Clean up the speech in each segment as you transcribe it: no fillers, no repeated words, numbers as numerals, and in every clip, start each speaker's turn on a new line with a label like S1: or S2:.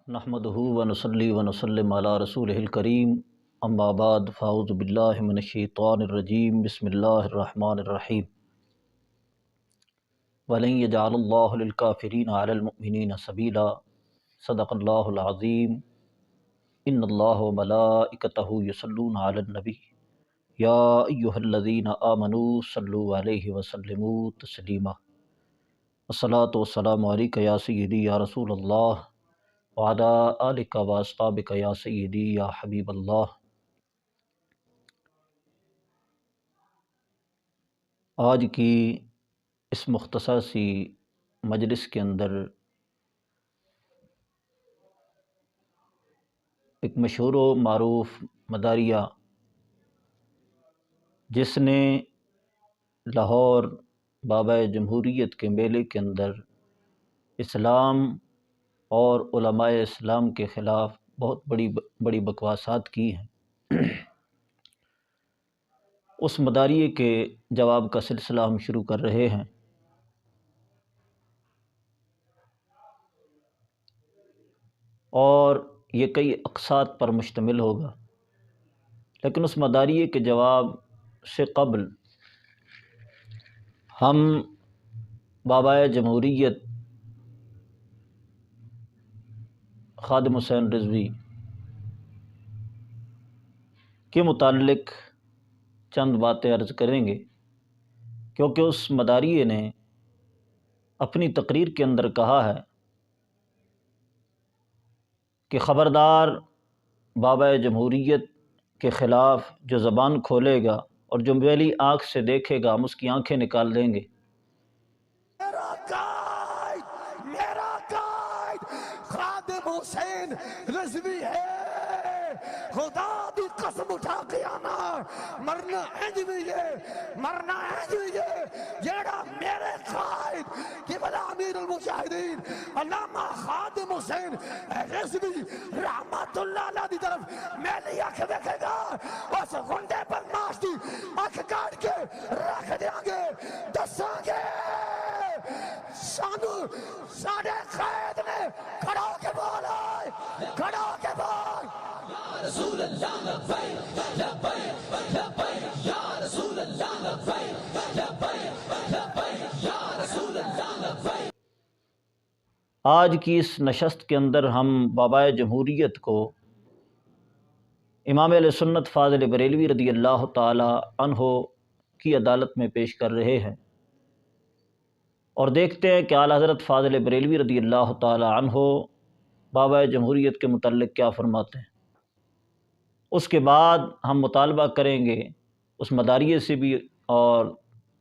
S1: نحمدہ ونصلی ونسلم علی رسولہ الکریم اما بعد فاعوذ باللہ من الشیطان الرجیم بسم اللہ الرحمن الرحیم ولن یجعل اللہ للکافرین علی المؤمنین سبیلا صدق اللہ العظیم ان اللہ وملائکتہ یصلون علی النبی یا ایہا الذین آمنوا صلوا علیہ وسلموا تسلیما الصلاۃ والسلام علیک یا سیدی یا رسول اللہ وعلی آلک و اصحابک یا سیدی یا حبیب اللہ۔ آج کی اس مختصر سی مجلس کے اندر ایک مشہور و معروف مداریہ جس نے لاہور بابا جمہوریت کے میلے کے اندر اسلام اور علماء اسلام کے خلاف بہت بڑی بکواسات کی ہیں، اس مداریے کے جواب کا سلسلہ ہم شروع کر رہے ہیں۔ اور یہ کئی اقساط پر مشتمل ہوگا، لیکن اس مداریے کے جواب سے قبل ہم بابا جمہوریت خادم حسین رضوی کے متعلق چند باتیں عرض کریں گے، کیونکہ اس مداریے نے اپنی تقریر کے اندر کہا ہے کہ خبردار بابا جمہوریت کے خلاف جو زبان کھولے گا اور جو میلی آنکھ سے دیکھے گا ہم اس کی آنکھیں نکال دیں گے۔
S2: میرا قائد خادم حسین رضوی ہے، خدا دی قسم اٹھا کے آنا، مرنا انج بھی ہے جیڑا میرے قائد کی بلا امیر المجاہدین علامہ خادم حسین رضوی رحمت اللہ علیہ دی طرف میری آنکھ دیکھے گا، اس گنڈے پر ناشتی آنکھ کاٹ کے رکھ دیں گے، دساں گے سانو ساڑھے قید نے کھڑا ہو کے بولا، کھڑا ہو کے بول یا رسول اللہ لبیک لبیک لبیک یا رسول اللہ لبیک لبیک لبیک یا رسول اللہ لبیک۔
S1: آج کی اس نشست کے اندر ہم بابا جمہوریت کو امام اہل سنت فاضل بریلوی رضی اللہ تعالی عنہ کی عدالت میں پیش کر رہے ہیں، اور دیکھتے ہیں کہ اعلیٰ حضرت فاضل بریلوی رضی اللہ تعالی عنہ بابا جمہوریت کے متعلق کیا فرماتے ہیں۔ اس کے بعد ہم مطالبہ کریں گے اس مداریے سے بھی اور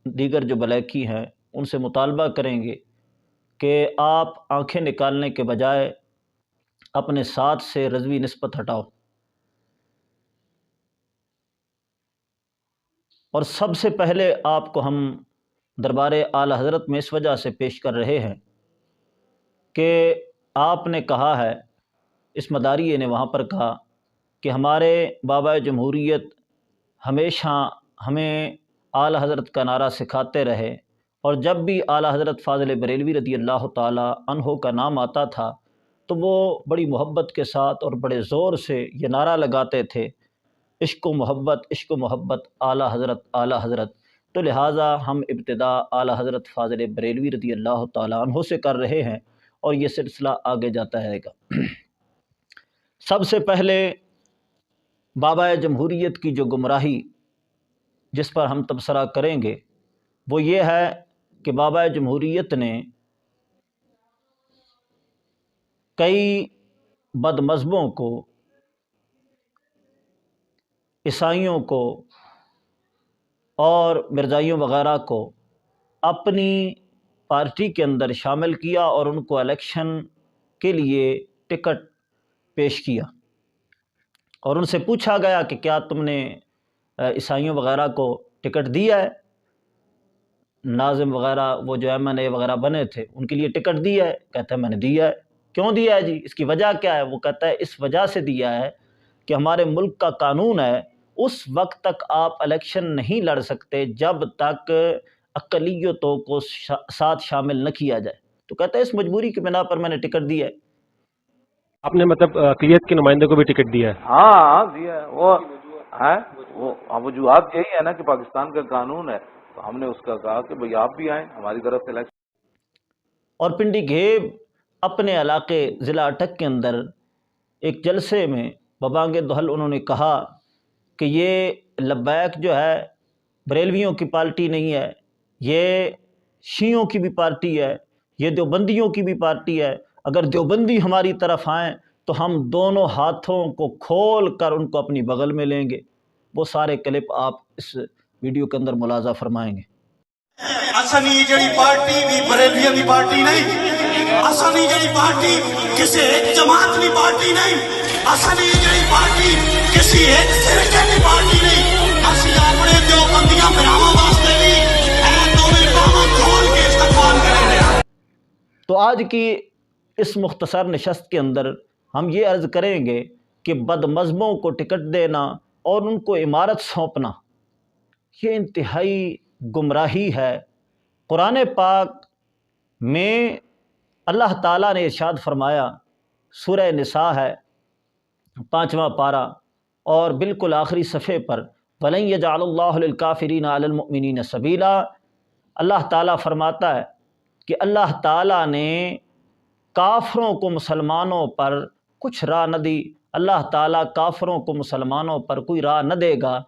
S1: دیگر جو بلیکی ہیں ان سے مطالبہ کریں گے کہ آپ آنکھیں نکالنے کے بجائے اپنے ساتھ سے رضوی نسبت ہٹاؤ۔ اور سب سے پہلے آپ کو ہم دربار اعلیٰ حضرت میں اس وجہ سے پیش کر رہے ہیں کہ آپ نے کہا ہے، اس مداریے نے وہاں پر کہا کہ ہمارے بابا جمہوریت ہمیشہ ہمیں اعلیٰ حضرت کا نعرہ سکھاتے رہے، اور جب بھی اعلیٰ حضرت فاضل بریلوی رضی اللہ تعالی عنہ کا نام آتا تھا تو وہ بڑی محبت کے ساتھ اور بڑے زور سے یہ نعرہ لگاتے تھے، عشق و محبت اعلیٰ حضرت اعلیٰ حضرت۔ تو لہٰذا ہم ابتدا اعلیٰ حضرت فاضل بریلوی رضی اللہ تعالی عنہ سے کر رہے ہیں، اور یہ سلسلہ آگے جاتا رہے گا۔ سب سے پہلے بابا جمہوریت کی جو گمراہی جس پر ہم تبصرہ کریں گے وہ یہ ہے کہ بابا جمہوریت نے کئی بد مذہبوں کو، عیسائیوں کو اور مرزائیوں وغیرہ کو اپنی پارٹی کے اندر شامل کیا اور ان کو الیکشن کے لیے ٹکٹ پیش کیا، اور ان سے پوچھا گیا کہ کیا تم نے عیسائیوں وغیرہ کو ٹکٹ دیا ہے؟ ناظم وغیرہ وہ جو ایم این اے وغیرہ بنے تھے ان کے لیے ٹکٹ دیا ہے؟ کہتا ہے میں نے دیا ہے۔ کیوں دیا ہے جی؟ اس کی وجہ کیا ہے؟ وہ کہتا ہے اس وجہ سے دیا ہے کہ ہمارے ملک کا قانون ہے اس وقت تک آپ الیکشن نہیں لڑ سکتے جب تک اقلیتوں کو ساتھ شامل نہ کیا جائے۔ تو کہتا ہے اس مجبوری کی بنا پر میں نے ٹکٹ دیا ہے۔
S3: آپ نے مطلب اقلیت کے نمائندے کو بھی ٹکٹ دیا ہے؟
S4: ہاں دیا ہے وہ ہے، وہ وجوہات یہی ہے نا کہ پاکستان کا قانون ہے، تو ہم نے اس کا کہا کہ بھئی آپ بھی آئیں ہماری طرف سے الیکشن۔
S1: اور پنڈی گھیب اپنے علاقے ضلع اٹک کے اندر ایک جلسے میں ببانگ دہل انہوں نے کہا کہ یہ لبیک جو ہے بریلویوں کی پارٹی نہیں ہے، یہ شیعوں کی بھی پارٹی ہے، یہ دیوبندیوں کی بھی پارٹی ہے، اگر دیوبندی ہماری طرف آئیں تو ہم دونوں ہاتھوں کو کھول کر ان کو اپنی بغل میں لیں گے۔ وہ سارے کلپ آپ اس ویڈیو کے اندر ملاحظہ فرمائیں گے۔
S5: اسانی جڑی پارٹی بھی بریلویوں کی پارٹی نہیں، اسانی جڑی پارٹی کسی ایک جماعت کی پارٹی نہیں، اسانی جڑی پارٹی کسی ایک فرقے کی پارٹی نہیں، اسی اپنے دیوبندیاں بھراواں واسطے بھی اے دوویں باواں کھول کے استقبال کریں گے۔
S1: تو آج کی اس مختصر نشست کے اندر ہم یہ عرض کریں گے کہ بد مذہبوں کو ٹکٹ دینا اور ان کو امارت سونپنا یہ انتہائی گمراہی ہے۔ قرآن پاک میں اللہ تعالیٰ نے ارشاد فرمایا، سورہ نساء ہے 5واں پارہ اور بالکل آخری صفحے پر، وَلَن يَجْعَلَ اللَّهُ لِلْكَافِرِينَ عَلَى الْمُؤْمِنِينَ سَبِيلًا، اللہ تعالیٰ فرماتا ہے کہ اللہ تعالیٰ نے کافروں کو مسلمانوں پر کچھ راہ نہ دی، اللہ تعالیٰ کافروں کو مسلمانوں پر کوئی راہ نہ دے گا،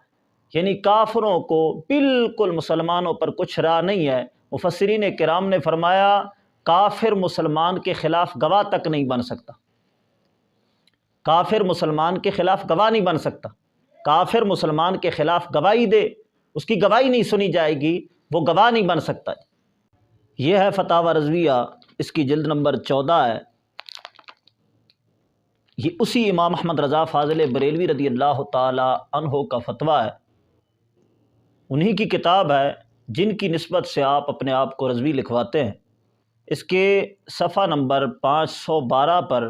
S1: یعنی کافروں کو بالکل مسلمانوں پر کچھ راہ نہیں ہے۔ مفسرین کرام نے فرمایا کافر مسلمان کے خلاف گواہ تک نہیں بن سکتا، کافر مسلمان کے خلاف گواہ نہیں بن سکتا، کافر مسلمان کے خلاف گواہی دے اس کی گواہی نہیں سنی جائے گی، وہ گواہ نہیں بن سکتا۔ یہ ہے فتاوی رضویہ، اس کی جلد نمبر 14 ہے، یہ اسی امام احمد رضا فاضل بریلوی رضی اللہ تعالی عنہ کا فتویٰ ہے، انہی کی کتاب ہے جن کی نسبت سے آپ اپنے آپ کو رضوی لکھواتے ہیں۔ اس کے صفحہ نمبر 512 پر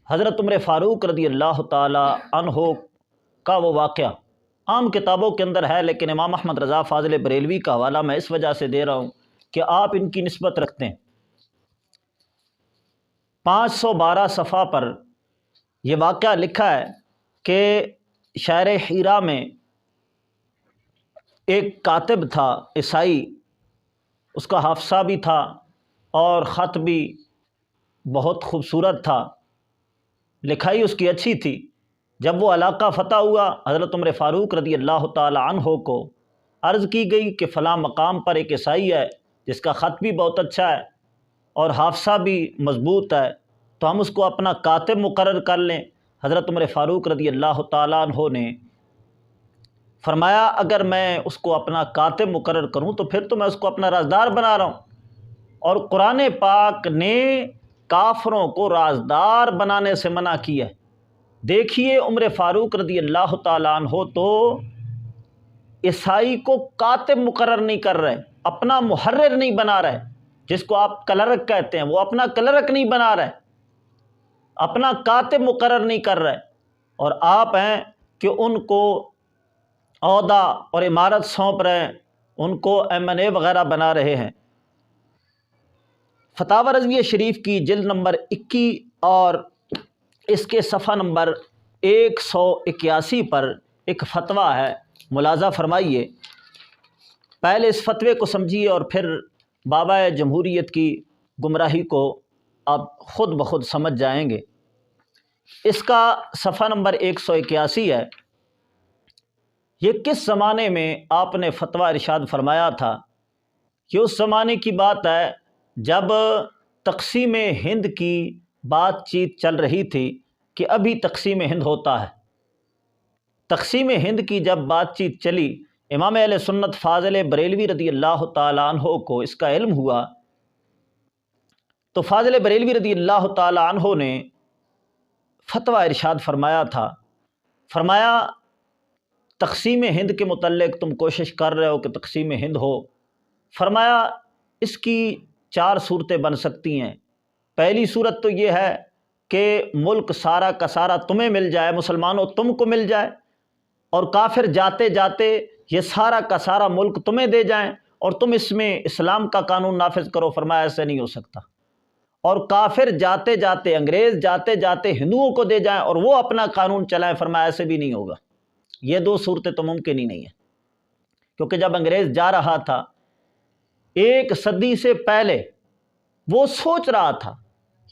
S1: حضرت عمر فاروق رضی اللہ تعالی عنہ کا وہ واقعہ عام کتابوں کے اندر ہے، لیکن امام احمد رضا فاضل بریلوی کا حوالہ میں اس وجہ سے دے رہا ہوں کہ آپ ان کی نسبت رکھتے ہیں۔ 512 صفحہ پر یہ واقعہ لکھا ہے کہ شہر حیرہ میں ایک کاتب تھا عیسائی، اس کا حافظہ بھی تھا اور خط بھی بہت خوبصورت تھا، لکھائی اس کی اچھی تھی۔ جب وہ علاقہ فتح ہوا، حضرت عمر فاروق رضی اللہ تعالی عنہ کو عرض کی گئی کہ فلاں مقام پر ایک عیسائی ہے جس کا خط بھی بہت اچھا ہے اور حافظہ بھی مضبوط ہے، تو ہم اس کو اپنا کاتب مقرر کر لیں۔ حضرت عمر فاروق رضی اللہ تعالی عنہ نے فرمایا اگر میں اس کو اپنا کاتب مقرر کروں تو پھر تو میں اس کو اپنا رازدار بنا رہا ہوں، اور قرآن پاک نے کافروں کو رازدار بنانے سے منع کیا ہے۔ دیکھیے عمر فاروق رضی اللہ تعالیٰ عنہ تو عیسائی کو کاتب مقرر نہیں کر رہے، اپنا محرر نہیں بنا رہے، جس کو آپ کلرک کہتے ہیں، وہ اپنا کلرک نہیں بنا رہے، اپنا کاتب مقرر نہیں کر رہے، اور آپ ہیں کہ ان کو عہدہ اور امارت سونپ رہے ہیں، ان کو M&A وغیرہ بنا رہے ہیں۔ فتاوی رضویہ شریف کی جلد نمبر 21 اور اس کے صفحہ نمبر 181 پر ایک فتویٰ ہے، ملاحظہ فرمائیے، پہلے اس فتوے کو سمجھیے اور پھر بابا جمہوریت کی گمراہی کو آپ خود بخود سمجھ جائیں گے۔ اس کا صفحہ نمبر 181 ہے۔ یہ کس زمانے میں آپ نے فتویٰ ارشاد فرمایا تھا؟ یہ اس زمانے کی بات ہے جب تقسیم ہند کی بات چیت چل رہی تھی کہ ابھی تقسیم ہند ہوتا ہے۔ تقسیم ہند کی جب بات چیت چلی، امام اہل سنت فاضل بریلوی رضی اللہ تعالیٰ عنہ کو اس کا علم ہوا، تو فاضل بریلوی رضی اللہ تعالیٰ عنہ نے فتویٰ ارشاد فرمایا تھا، فرمایا تقسیم ہند کے متعلق تم کوشش کر رہے ہو کہ تقسیم ہند ہو، فرمایا اس کی 4 صورتیں بن سکتی ہیں۔ پہلی صورت تو یہ ہے کہ ملک سارا کا سارا تمہیں مل جائے، مسلمانوں تم کو مل جائے، اور کافر جاتے جاتے یہ سارا کا سارا ملک تمہیں دے جائیں اور تم اس میں اسلام کا قانون نافذ کرو، فرمایا ایسے نہیں ہو سکتا۔ اور کافر جاتے جاتے، انگریز جاتے جاتے ہندوؤں کو دے جائیں اور وہ اپنا قانون چلائیں، فرمایا ایسے بھی نہیں ہوگا۔ یہ دو صورتیں تو ممکن ہی نہیں ہیں، کیونکہ جب انگریز جا رہا تھا 1 صدی سے پہلے وہ سوچ رہا تھا،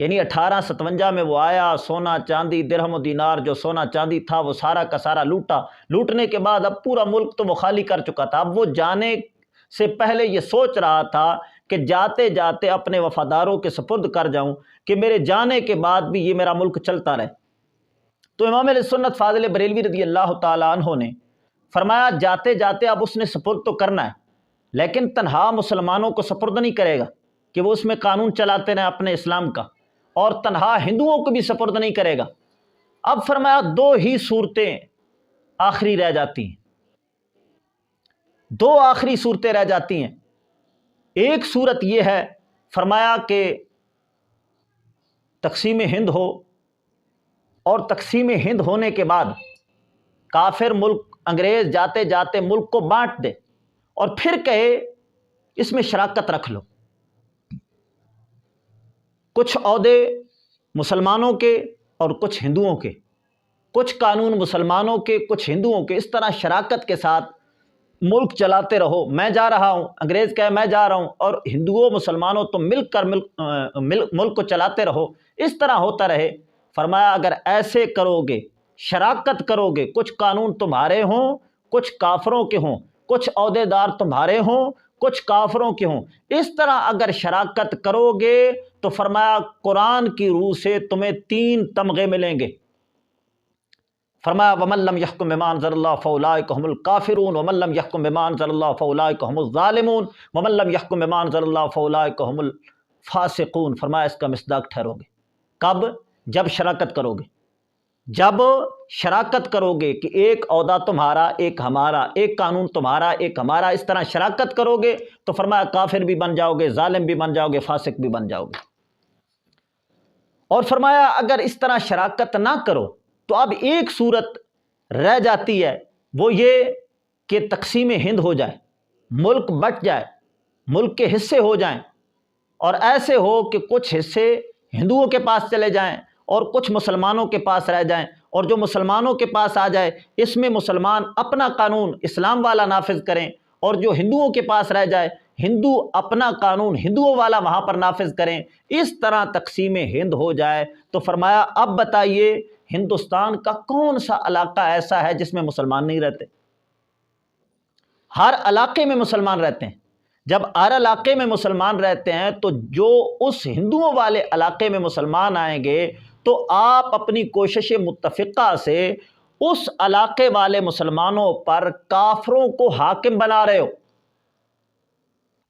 S1: یعنی 1857 میں وہ آیا، سونا چاندی درہم و دینار جو سونا چاندی تھا وہ سارا کا سارا لوٹا، لوٹنے کے بعد اب پورا ملک تو وہ خالی کر چکا تھا۔ اب وہ جانے سے پہلے یہ سوچ رہا تھا کہ جاتے جاتے اپنے وفاداروں کے سپرد کر جاؤں کہ میرے جانے کے بعد بھی یہ میرا ملک چلتا رہے۔ تو امام اہل سنت فاضل بریلوی رضی اللہ تعالیٰ عنہ نے فرمایا جاتے جاتے اب اس نے سپرد تو کرنا ہے، لیکن تنہا مسلمانوں کو سپرد نہیں کرے گا کہ وہ اس میں قانون چلاتے رہیں اپنے اسلام کا، اور تنہا ہندوؤں کو بھی سپرد نہیں کرے گا۔ اب فرمایا 2 ہی صورتیں آخری رہ جاتی ہیں، 2 آخری صورتیں رہ جاتی ہیں۔ ایک صورت یہ ہے، فرمایا کہ تقسیم ہند ہو، اور تقسیم ہند ہونے کے بعد کافر ملک انگریز جاتے جاتے ملک کو بانٹ دے اور پھر کہے اس میں شراکت رکھ لو، کچھ عہدے مسلمانوں کے اور کچھ ہندوؤں کے، کچھ قانون مسلمانوں کے کچھ ہندوؤں کے، اس طرح شراکت کے ساتھ ملک چلاتے رہو۔ میں جا رہا ہوں، انگریز کہے میں جا رہا ہوں، اور ہندوؤں مسلمانوں تم مل کر ملک کو چلاتے رہو، اس طرح ہوتا رہے۔ فرمایا اگر ایسے کرو گے، شراکت کرو گے، کچھ قانون تمہارے ہوں کچھ کافروں کے ہوں، کچھ عہدیدار تمہارے ہوں کچھ کافروں کے ہوں، اس طرح اگر شراکت کرو گے تو فرمایا قرآن کی روح سے تمہیں 3 تمغے ملیں گے۔ فرمایا وَمَن لَّمْ يَحْكُم بِمَا أَنزَلَ اللَّهُ فَأُولَٰئِكَ هُمُ الْكَافِرُونَ وَمَن لَّمْ يَحْكُم بِمَا أَنزَلَ اللَّهُ فَأُولَٰئِكَ هُمُ الظَّالِمُونَ وَمَن لَّمْ يَحْكُم بِمَا أَنزَلَ اللَّهُ فَأُولَٰئِكَ هُمُ الْفَاسِقُونَ۔ فرمایا اس کا مصداق ٹھہرو گے، کب؟ جب شراکت کرو گے، جب شراکت کرو گے کہ ایک عہدہ تمہارا ایک ہمارا، ایک قانون تمہارا ایک ہمارا، اس طرح شراکت کرو گے تو فرمایا کافر بھی بن جاؤ گے، ظالم بھی بن جاؤ گے، فاسق بھی بن جاؤ گے۔ اور فرمایا اگر اس طرح شراکت نہ کرو تو اب ایک صورت رہ جاتی ہے، وہ یہ کہ تقسیم ہند ہو جائے، ملک بٹ جائے، ملک کے حصے ہو جائیں، اور ایسے ہو کہ کچھ حصے ہندوؤں کے پاس چلے جائیں اور کچھ مسلمانوں کے پاس رہ جائیں، اور جو مسلمانوں کے پاس آ جائے اس میں مسلمان اپنا قانون اسلام والا نافذ کریں، اور جو ہندوؤں کے پاس رہ جائے ہندو اپنا قانون ہندوؤں والا وہاں پر نافذ کریں، اس طرح تقسیم ہند ہو جائے۔ تو فرمایا اب بتائیے ہندوستان کا کون سا علاقہ ایسا ہے جس میں مسلمان نہیں رہتے؟ ہر علاقے میں مسلمان رہتے ہیں۔ جب ہر علاقے میں مسلمان رہتے ہیں تو جو اس ہندوؤں والے علاقے میں مسلمان آئیں گے تو آپ اپنی کوشش متفقہ سے اس علاقے والے مسلمانوں پر کافروں کو حاکم بنا رہے ہو۔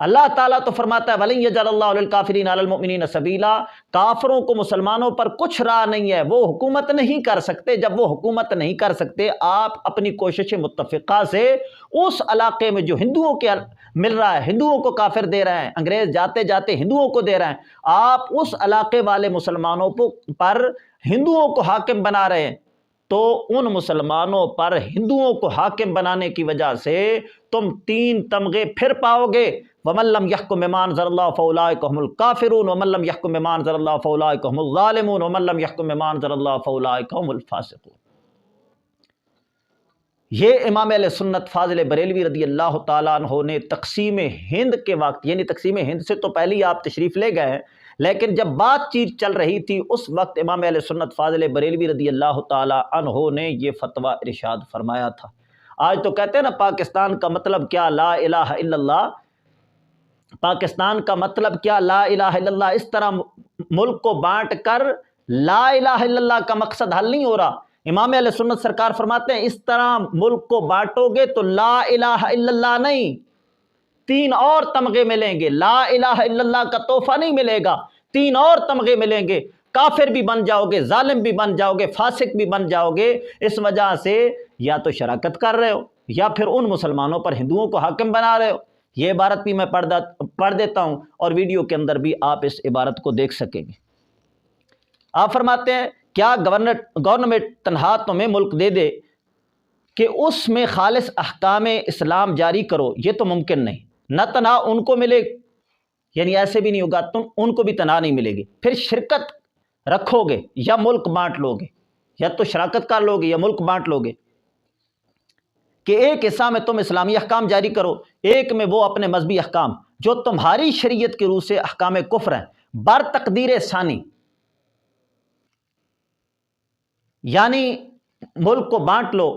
S1: اللہ تعالیٰ تو فرماتا ہے وَلَن يَجْعَلَ اللَّهُ لِلْكَافِرِينَ عَلَى الْمُؤْمِنِينَ سَبِيلًا، کافروں کو مسلمانوں پر کچھ راہ نہیں ہے، وہ حکومت نہیں کر سکتے۔ جب وہ حکومت نہیں کر سکتے، آپ اپنی کوشش متفقہ سے اس علاقے میں جو ہندوؤں کے مل رہا ہے، ہندوؤں کو کافر دے رہے ہیں، انگریز جاتے جاتے ہندوؤں کو دے رہے ہیں، آپ اس علاقے والے مسلمانوں پر ہندوؤں کو حاکم بنا رہے ہیں، تو ان مسلمانوں پر ہندوؤں کو حاکم بنانے کی وجہ سے تم 3 تمغے پھر پاؤ گے۔ وَمَن لَّمْ يَحْكُم بِمَا أَنزَلَ اللَّهُ فَأُولَٰئِكَ هُمُ الْكَافِرُونَ وَمَن لَّمْ يَحْكُم بِمَا أَنزَلَ اللَّهُ فَأُولَٰئِكَ هُمُ الظَّالِمُونَ وَمَن لَّمْ يَحْكُم بِمَا أَنزَلَ اللَّهُ فَأُولَٰئِكَ هُمُ الْفَاسِقُونَ۔ یہ امام اہل سنت فاضل بریلوی رضی اللہ تعالیٰ عنہ نے تقسیم ہند کے وقت، یعنی تقسیم ہند سے تو پہلے ہی آپ تشریف لے گئے ہیں، لیکن جب بات چیت چل رہی تھی اس وقت امام اہل سنت فاضل بریلوی رضی اللہ تعالیٰ عنہ نے یہ فتویٰ ارشاد فرمایا تھا۔ آج تو کہتے ہیں نا پاکستان کا مطلب کیا، لا الہ الا اللہ، پاکستان کا مطلب کیا، لا الہ الا اللہ۔ اس طرح ملک کو بانٹ کر لا الہ الا اللہ کا مقصد حل نہیں ہو رہا۔ امام اہل سنت سرکار فرماتے ہیں اس طرح ملک کو بانٹو گے تو لا الہ الا اللہ نہیں، 3 اور تمغے ملیں گے، لا الہ الا اللہ کا تحفہ نہیں ملے گا، 3 اور تمغے ملیں گے، کافر بھی بن جاؤ گے، ظالم بھی بن جاؤ گے، فاسق بھی بن جاؤ گے۔ اس وجہ سے یا تو شراکت کر رہے ہو یا پھر ان مسلمانوں پر ہندوؤں کو حاکم بنا رہے ہو۔ یہ عبارت بھی میں پڑھ دیتا ہوں اور ویڈیو کے اندر بھی آپ اس عبارت کو دیکھ سکیں گے۔ آپ فرماتے ہیں کیا گورنمنٹ تنہا تمہیں ملک دے دے کہ اس میں خالص احکام اسلام جاری کرو؟ یہ تو ممکن نہیں، نہ تنہا ان کو ملے، یعنی ایسے بھی نہیں ہوگا، تم ان کو بھی تنہا نہیں ملے گی۔ پھر شرکت رکھو گے یا ملک بانٹ لو گے، یا تو شراکت کر لو گے یا ملک بانٹ لو گے، کہ ایک حصہ میں تم اسلامی احکام جاری کرو، ایک میں وہ اپنے مذہبی احکام جو تمہاری شریعت کی روح سے احکام کفر ہیں، بر تقدیر ثانی، یعنی ملک کو بانٹ لو،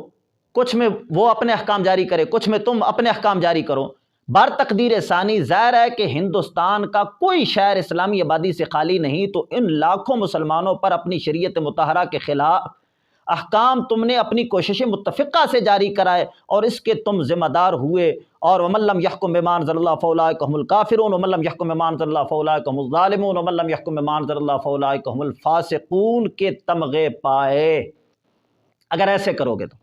S1: کچھ میں وہ اپنے احکام جاری کرے، کچھ میں تم اپنے احکام جاری کرو۔ بر تقدیر ثانی ظاہر ہے کہ ہندوستان کا کوئی شہر اسلامی آبادی سے خالی نہیں، تو ان لاکھوں مسلمانوں پر اپنی شریعت مطہرہ کے خلاف احکام تم نے اپنی کوشش متفقہ سے جاری کرائے اور اس کے تم ذمہ دار ہوئے۔ اور ومن لم یحکم بما انزل اللہ فاولئک هم الکافرون ومن لم یحکم بما انزل اللہ فاولئک هم الظالمون ومن لم یحکم بما انزل اللہ فاولئک هم الفاسقون کے تمغے پائے۔ اگر ایسے کرو گے تو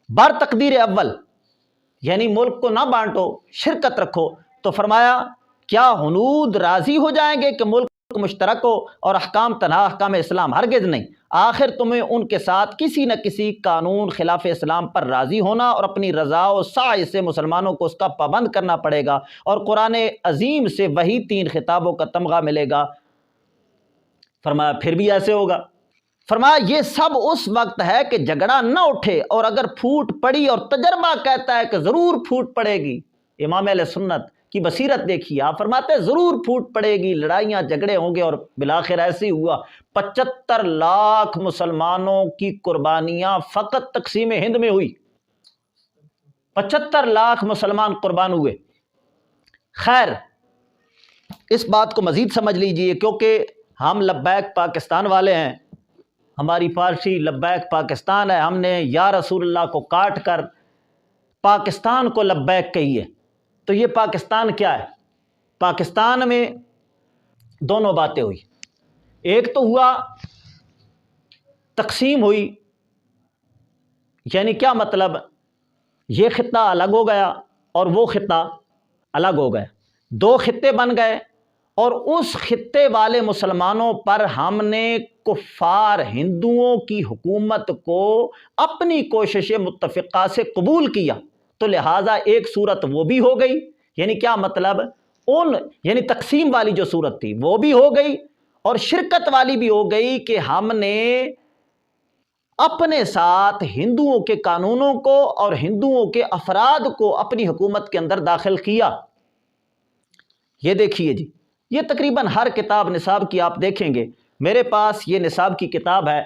S1: بر تقدیر اول یعنی ملک کو نہ بانٹو، شرکت رکھو، تو فرمایا کیا ہنود راضی ہو جائیں گے کہ ملک مشترک ہو اور احکام تنہا احکام اسلام؟ ہرگز نہیں۔ آخر تمہیں ان کے ساتھ کسی نہ کسی قانون خلاف اسلام پر راضی ہونا اور اپنی رضا و سعی سے مسلمانوں کو اس کا پابند کرنا پڑے گا، اور قرآن عظیم سے وہی 3 خطابوں کا تمغہ ملے گا۔ فرمایا پھر بھی ایسے ہوگا؟ فرمایا یہ سب اس وقت ہے کہ جھگڑا نہ اٹھے، اور اگر پھوٹ پڑی، اور تجربہ کہتا ہے کہ ضرور پھوٹ پڑے گی، امام اہل سنت کی بصیرت دیکھیے، آپ فرماتے ہیں ضرور پھوٹ پڑے گی، لڑائیاں جھگڑے ہوں گے، اور بالآخر ایسے ہی ہوا۔ 75 لاکھ مسلمانوں کی قربانیاں فقط تقسیم ہند میں ہوئی، 75 لاکھ مسلمان قربان ہوئے۔ خیر، اس بات کو مزید سمجھ لیجئے، کیونکہ ہم لبیک پاکستان والے ہیں، ہماری پارٹی لبیک پاکستان ہے، ہم نے یا رسول اللہ کو کاٹ کر پاکستان کو لبیک کہی ہے۔ تو یہ پاکستان کیا ہے؟ پاکستان میں دونوں باتیں ہوئی، ایک تو ہوا تقسیم ہوئی، یعنی کیا مطلب؟ یہ خطہ الگ ہو گیا اور وہ خطہ الگ ہو گیا، 2 خطے بن گئے، اور اس خطے والے مسلمانوں پر ہم نے کفار ہندوؤں کی حکومت کو اپنی کوشش متفقہ سے قبول کیا، تو لہٰذا ایک صورت وہ بھی ہو گئی، یعنی کیا مطلب؟ یعنی تقسیم والی جو صورت تھی وہ بھی ہو گئی، اور شرکت والی بھی ہو گئی کہ ہم نے اپنے ساتھ ہندوؤں کے قانونوں کو اور ہندوؤں کے افراد کو اپنی حکومت کے اندر داخل کیا۔ یہ دیکھیے جی، یہ تقریباً ہر کتاب نصاب کی آپ دیکھیں گے، میرے پاس یہ نصاب کی کتاب ہے،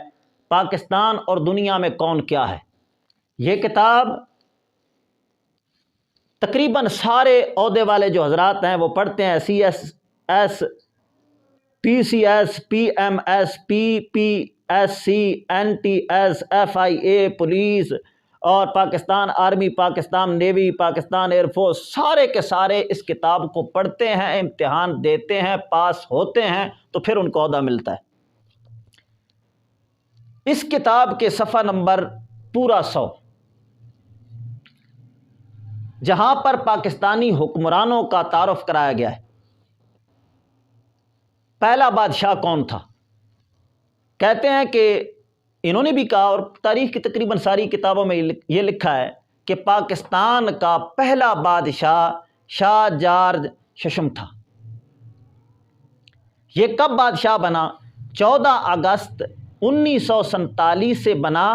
S1: پاکستان اور دنیا میں کون کیا ہے۔ یہ کتاب تقریباً سارے عہدے والے جو حضرات ہیں وہ پڑھتے ہیں، C S S, P C S, P M S, P P S C, N T S, F I A, police, اور Pakistan army, Pakistan navy, Pakistan air force, سارے کے سارے اس کتاب کو پڑھتے ہیں، امتحان دیتے ہیں، پاس ہوتے ہیں، تو پھر ان کو عہدہ ملتا ہے۔ اس کتاب کے صفحہ نمبر پورا 100، جہاں پر پاکستانی حکمرانوں کا تعارف کرایا گیا ہے۔ پہلا بادشاہ کون تھا؟ کہتے ہیں کہ انہوں نے بھی کہا، اور تاریخ کی تقریباً ساری کتابوں میں یہ لکھا ہے کہ پاکستان کا پہلا بادشاہ شاہ جارج ششم تھا۔ یہ کب بادشاہ بنا؟ 14 اگست 1947 سے بنا،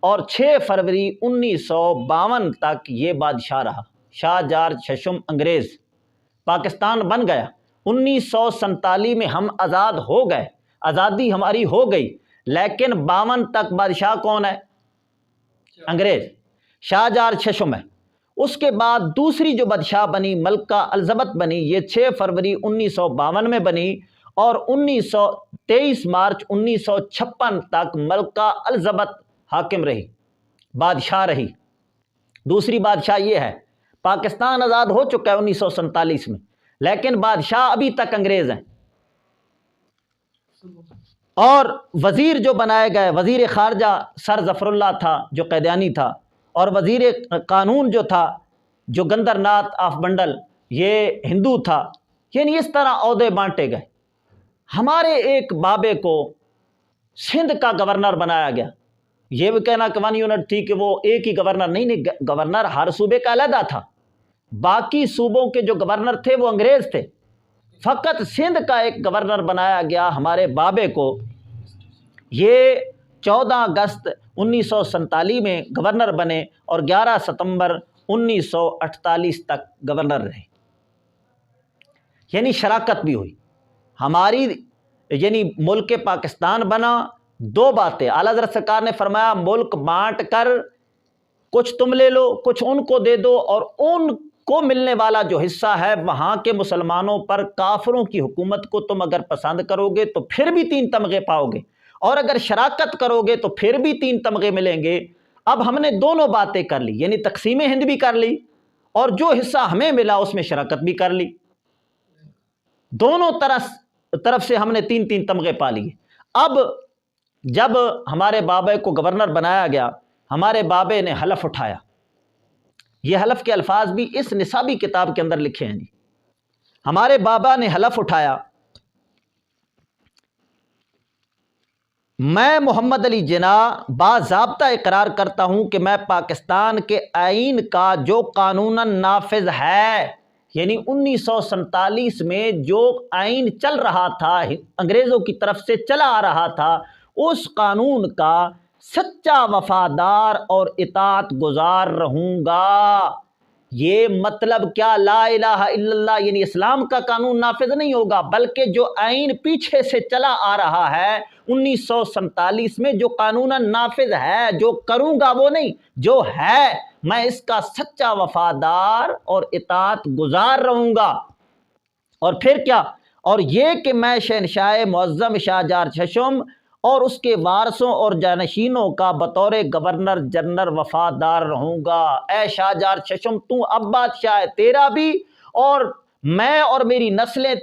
S1: اور 6 فروری 1952 تک یہ بادشاہ رہا۔ شاہ جارج ششم انگریز، پاکستان بن گیا 1947 میں، ہم آزاد ہو گئے، آزادی ہماری ہو گئی، لیکن 52 تک بادشاہ کون ہے؟ انگریز، شاہ جارج ششم ہے۔ اس کے بعد دوسری جو بادشاہ بنی ملکہ الزبتھ بنی، یہ 6 فروری 1952 میں بنی، اور 23 مارچ 1956 تک ملکہ الزبتھ حاکم رہی، بادشاہ رہی۔ دوسری بادشاہ یہ ہے، پاکستان آزاد ہو چکا ہے 1947 میں، لیکن بادشاہ ابھی تک انگریز ہیں۔ اور وزیر جو بنائے گئے، وزیر خارجہ سر ظفر اللہ تھا جو قیدیانی تھا، اور وزیر قانون جو تھا، جو گندر ناتھ آف بنڈل، یہ ہندو تھا۔ یعنی اس طرح عہدے بانٹے گئے۔ ہمارے ایک بابے کو سندھ کا گورنر بنایا گیا۔ یہ بھی کہنا کہ 1 یونٹ تھی کہ وہ ایک ہی گورنر، نہیں، گورنر ہر صوبے کا علیحدہ تھا، باقی صوبوں کے جو گورنر تھے وہ انگریز تھے۔ فقط سندھ کا ایک گورنر بنایا گیا ہمارے بابے کو، یہ 14 اگست 1947 میں گورنر بنے اور 11 ستمبر 1948 تک گورنر رہے، یعنی شراکت بھی ہوئی ہماری، یعنی ملک پاکستان بنا۔ دو باتیں اعلیٰ حضرت سرکار نے فرمایا، ملک بانٹ کر کچھ تم لے لو، کچھ ان کو دے دو، اور ان کو ملنے والا جو حصہ ہے وہاں کے مسلمانوں پر کافروں کی حکومت کو تم اگر پسند کرو گے تو پھر بھی 3 تمغے پاؤ گے، اور اگر شراکت کرو گے تو پھر بھی 3 تمغے ملیں گے۔ اب ہم نے دونوں باتیں کر لی، یعنی تقسیم ہند بھی کر لی اور جو حصہ ہمیں ملا اس میں شراکت بھی کر لی، دونوں طرف سے ہم نے 3 تمغے پا لیے۔ اب جب ہمارے بابے کو گورنر بنایا گیا، ہمارے بابے نے حلف اٹھایا، یہ حلف کے الفاظ بھی اس نصابی کتاب کے اندر لکھے ہیں جی۔ ہمارے بابا نے حلف اٹھایا، میں محمد علی جناح باضابطہ اقرار کرتا ہوں کہ میں پاکستان کے آئین کا جو قانوناً نافذ ہے، یعنی 1947 میں جو آئین چل رہا تھا، انگریزوں کی طرف سے چلا آ رہا تھا، اس قانون کا سچا وفادار اور اطاعت گزار رہوں گا۔ یہ مطلب کیا؟ لا الہ الا اللہ یعنی اسلام کا قانون نافذ نہیں ہوگا، بلکہ جو آئین پیچھے سے چلا آ رہا ہے 1947 میں جو قانوناً نافذ ہے، جو کروں گا وہ نہیں، جو ہے میں اس کا سچا وفادار اور اطاعت گزار رہوں گا۔ اور پھر کیا؟ اور یہ کہ میں شہنشاہ معظم شاہ جہاں چشم اور اس کے وارثوں اور جانشینوں کا بطور گورنر جنرل وفادار رہوں گا۔ اے شاہ جہاں چشم، تو اب بادشاہ ہے، تیرا بھی، اور میں اور میری نسلیں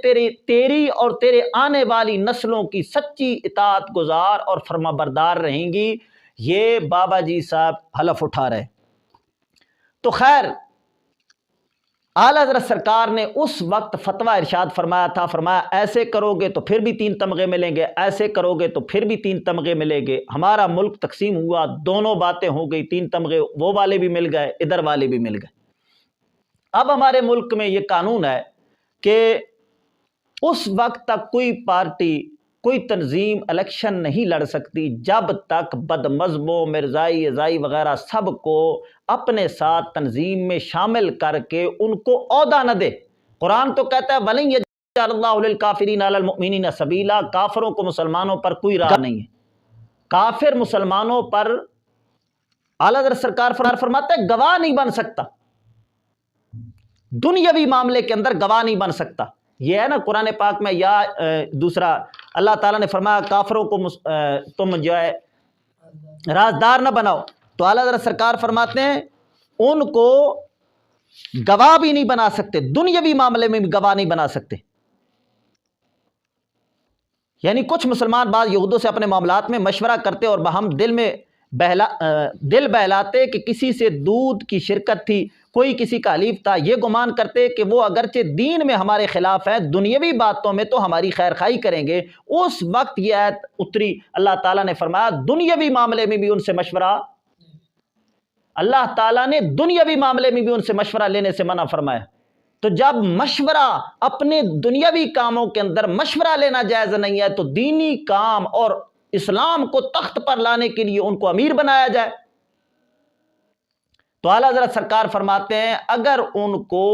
S1: تیری اور تیرے آنے والی نسلوں کی سچی اطاعت گزار اور فرما بردار رہیں گی۔ یہ بابا جی صاحب حلف اٹھا رہے۔ تو خیر اعلیٰ حضرت سرکار نے اس وقت فتویٰ ارشاد فرمایا تھا، فرمایا ایسے کرو گے تو پھر بھی 3 تمغے ملیں گے، ایسے کرو گے تو پھر بھی 3 تمغے ملیں گے۔ ہمارا ملک تقسیم ہوا، دونوں باتیں ہو گئی، 3 تمغے وہ والے بھی مل گئے، ادھر والے بھی مل گئے۔ اب ہمارے ملک میں یہ قانون ہے کہ اس وقت تک کوئی پارٹی، کوئی تنظیم الیکشن نہیں لڑ سکتی جب تک بد مذہبوں، مرزائی، ازائی وغیرہ سب کو اپنے ساتھ تنظیم میں شامل کر کے ان کو عہدہ نہ دے۔ قرآن تو کہتا ہے وَلَن يَجْعَلَ اللَّهُ لِلْكَافِرِينَ عَلَى الْمُؤْمِنِينَ سَبِيلًا، کافروں کو مسلمانوں پر کوئی راہ نہیں ہے۔ کافر مسلمانوں پر اعلیٰ حضرت سرکار فرماتا ہے گواہ نہیں بن سکتا، دنیاوی معاملے کے اندر گواہ نہیں بن سکتا۔ یہ ہے نا قرآن پاک میں، یا دوسرا اللہ تعالیٰ نے فرمایا کافروں کو تم جو ہے رازدار نہ بناؤ، تو اعلیٰ حضرت سرکار فرماتے ہیں ان کو گواہ بھی نہیں بنا سکتے، دنیاوی معاملے میں بھی گواہ نہیں بنا سکتے۔ یعنی کچھ مسلمان بعض یہودوں سے اپنے معاملات میں مشورہ کرتے اور باہم دل بہلاتے کہ کسی سے دودھ کی شرکت تھی، کوئی کسی کا حلیف تھا، یہ گمان کرتے کہ وہ اگرچہ دین میں ہمارے خلاف ہے، دنیاوی باتوں میں تو ہماری خیر خواہی کریں گے۔ اس وقت یہ آیت اتری، اللہ تعالیٰ نے فرمایا دنیاوی معاملے میں بھی ان سے مشورہ، اللہ تعالیٰ نے دنیاوی معاملے میں بھی ان سے مشورہ لینے سے منع فرمایا۔ تو جب مشورہ اپنے دنیاوی کاموں کے اندر مشورہ لینا جائز نہیں ہے، تو دینی کام اور اسلام کو تخت پر لانے کے لیے ان کو امیر بنایا جائے۔ تو اعلیٰ حضرت سرکار فرماتے ہیں اگر ان کو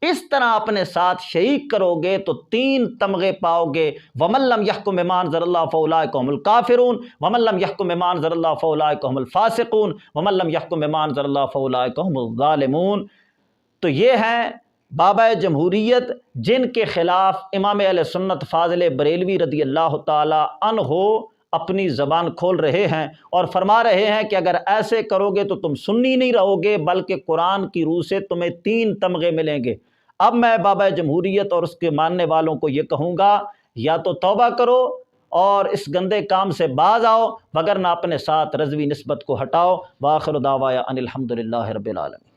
S1: اس طرح اپنے ساتھ شریک کرو گے تو 3 تمغے پاؤ گے۔ وَمَن لَّمْ يَحْكُم بِمَا أَنزَلَ اللَّهُ فَأُولَٰئِكَ هُمُ الْكَافِرُونَ وَمَن لَّمْ يَحْكُم بِمَا أَنزَلَ اللَّهُ فَأُولَٰئِكَ هُمُ الْفَاسِقُونَ وَمَن لَّمْ يَحْكُم بِمَا أَنزَلَ اللَّهُ فَأُولَٰئِكَ هُمُ الظَّالِمُونَ۔ تو یہ ہیں بابا جمہوریت جن کے خلاف امام اہل سنت فاضل بریلوی رضی اللہ تعالی عنہ اپنی زبان کھول رہے ہیں اور فرما رہے ہیں کہ اگر ایسے کرو گے تو تم سنی نہیں رہو گے، بلکہ قرآن کی روح سے تمہیں 3 تمغے ملیں گے۔ اب میں بابا جمہوریت اور اس کے ماننے والوں کو یہ کہوں گا، یا تو توبہ کرو اور اس گندے کام سے باز آؤ، وگرنہ اپنے ساتھ رضوی نسبت کو ہٹاؤ۔ وآخر دعوایا ان الحمدللہ رب العالمین۔